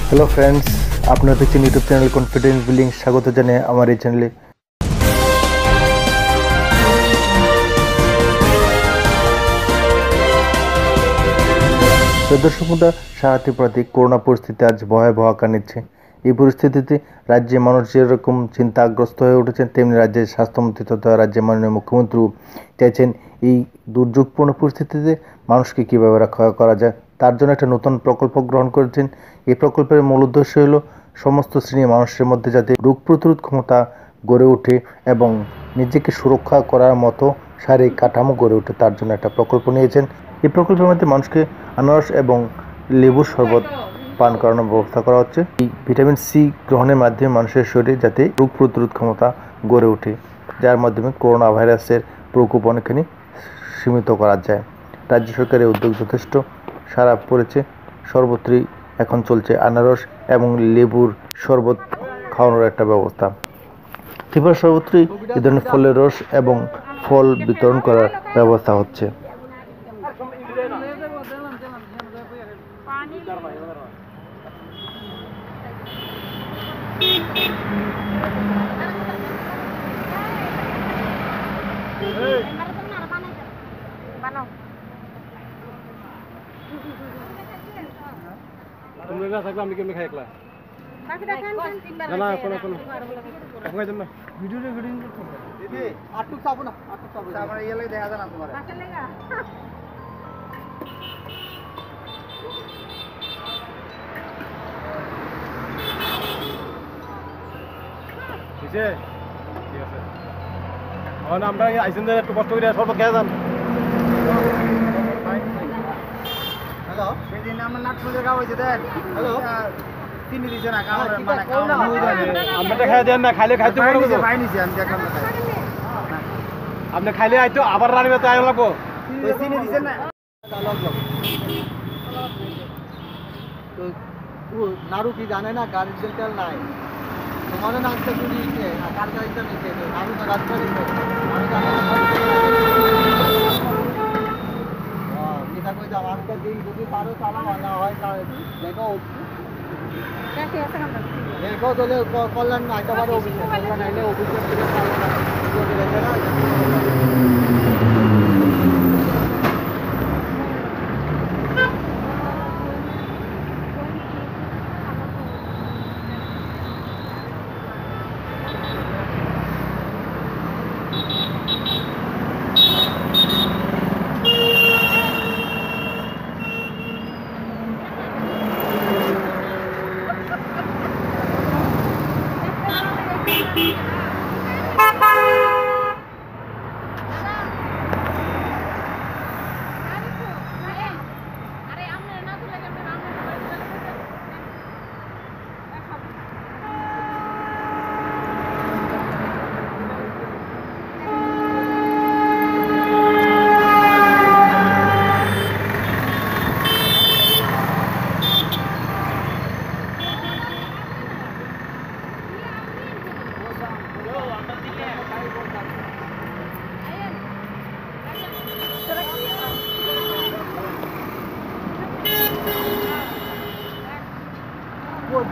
Hello friends, আপনারা দেখছেন YouTube channel confidence building. স্বাগত জানাই আমার এই চ্যানেলে। দর্শক বন্ধুরা, সারা ত্রিপুরাতে করোনা পরিস্থিতি আজ ভয়াবহ আকার নিচ্ছে। এই পরিস্থিতিতে রাজ্যে মানুষ যেরকম চিন্তাগ্রস্ত হয়ে উঠেছেন, তেমনি রাজ্যের স্বাস্থ্যমন্ত্রী তথা রাজ্যের মাননীয় মুখ্যমন্ত্রী চাইছেন এই দুর্যোগপূর্ণ পরিস্থিতিতে মানুষকে কীভাবে রক্ষা করা যায়, তার জন্য একটা নতুন প্রকল্প গ্রহণ করেছেন। এই প্রকল্পের মূল উদ্দেশ্য হলো সমস্ত শ্রেণীর মানুষের মধ্যে যাতে রোগ প্রতিরোধ ক্ষমতা গড়ে ওঠে এবং নিজেকে সুরক্ষা করার মতো শারীরিক কাঠামো গড়ে ওঠে, তার জন্য একটা প্রকল্প নিয়েছেন। এই প্রকল্পের মধ্যে মানুষকে আনারস এবং লেবুর শরবত পান করানোর ব্যবস্থা করা হচ্ছে। এই ভিটামিন সি গ্রহণের মাধ্যমে মানুষের শরীরে যাতে রোগ প্রতিরোধ ক্ষমতা গড়ে ওঠে, যার মাধ্যমে করোনা ভাইরাসের প্রকোপ অনেকখানি সীমিত করা যায়। রাজ্য সরকারের উদ্যোগ যথেষ্ট সাড়া পড়েছে। সর্বত্রই এখন চলছে আনারস এবং লেবুর শরবত খাওয়ানোর একটা ব্যবস্থা। ত্রিপুরা সর্বত্রই এই ধরনের ফলের রস এবং ফল বিতরণ করার ব্যবস্থা হচ্ছে। তোমরা না থাকলে আমি কেমনে খাই একলা? না কোনো এখন যাম না ভিডিও রেকর্ডিং করতে হবে। দিদি আটটুক চাবো না, আটটুক চাবো না, আমার ইয়া লাগে দেখা যায় না তোমার বাসা লাগা। ঠিক আছে এখন আমরা আইসেন যে একটু কষ্ট করে শরবত খেয়ে যান। হ্যালো, সেদিন আমার নাট পুজো গাওয়া হয়েছে দেন। হ্যালো, চিনি দিছে না কারণ মানে আমরা তো খাই দেন না, খাইলে খাইতে পারবো না। ভাই নিছে আমি দেখলাম না। আপনি খাইলে আইতো আবার রানিবে তো আই লাগবো। তো চিনি দিছেন না তো নারু কি জানে না গাড়ির তেল নাই তোমাদের নাচতে চুরি নিচ্ছে আর কার গাড়িটা নিচ্ছে নারু তো গাড়ি চালিয়েছে আমি জানি না আজকে দিন যদি পারো চালানো না হয় দেখো দেখো তাহলে কল্যাণ না আইতে পারো অফিসে কল্যাণ আইলে অফিসে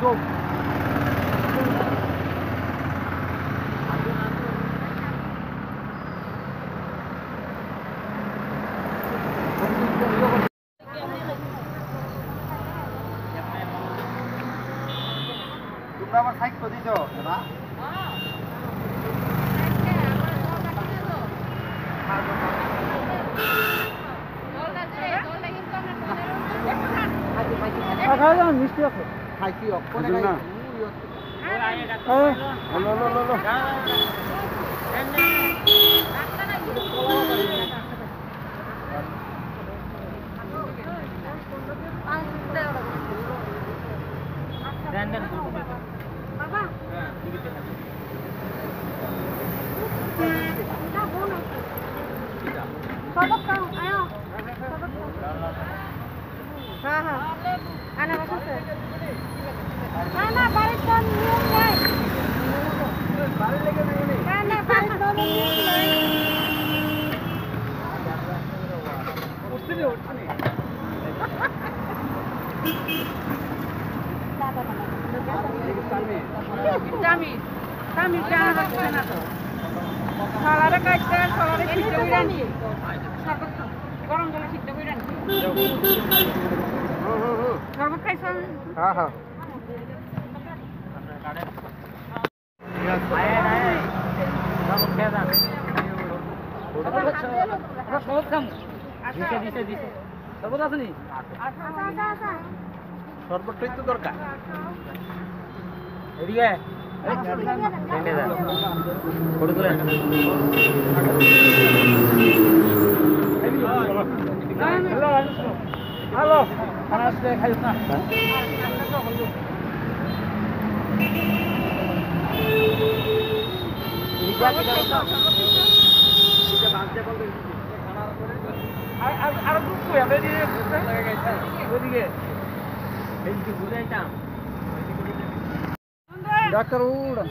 go. তোমরা আমার সাইড করে দিছো না মিষ্টি আছে খাইছি অক্ষণে না हाँ हाँ आना बस से ना ना बारिश तो नियम नहीं बारिश लेके नहीं ना ना बारिश तो नियम नहीं उठते नहीं Kami jangan aku sana tu. Salare kaitkan, salare kita biran. Korang jangan kita biran. Korang kaisan. হ্যাঁ সর্বটাই তো দরকার এদিকে হ্যালো খাই না আর গ্রুপ কই আমরা ওদিকে এইদিকে ঘুরে আইতাম ডাক্তার উড়ান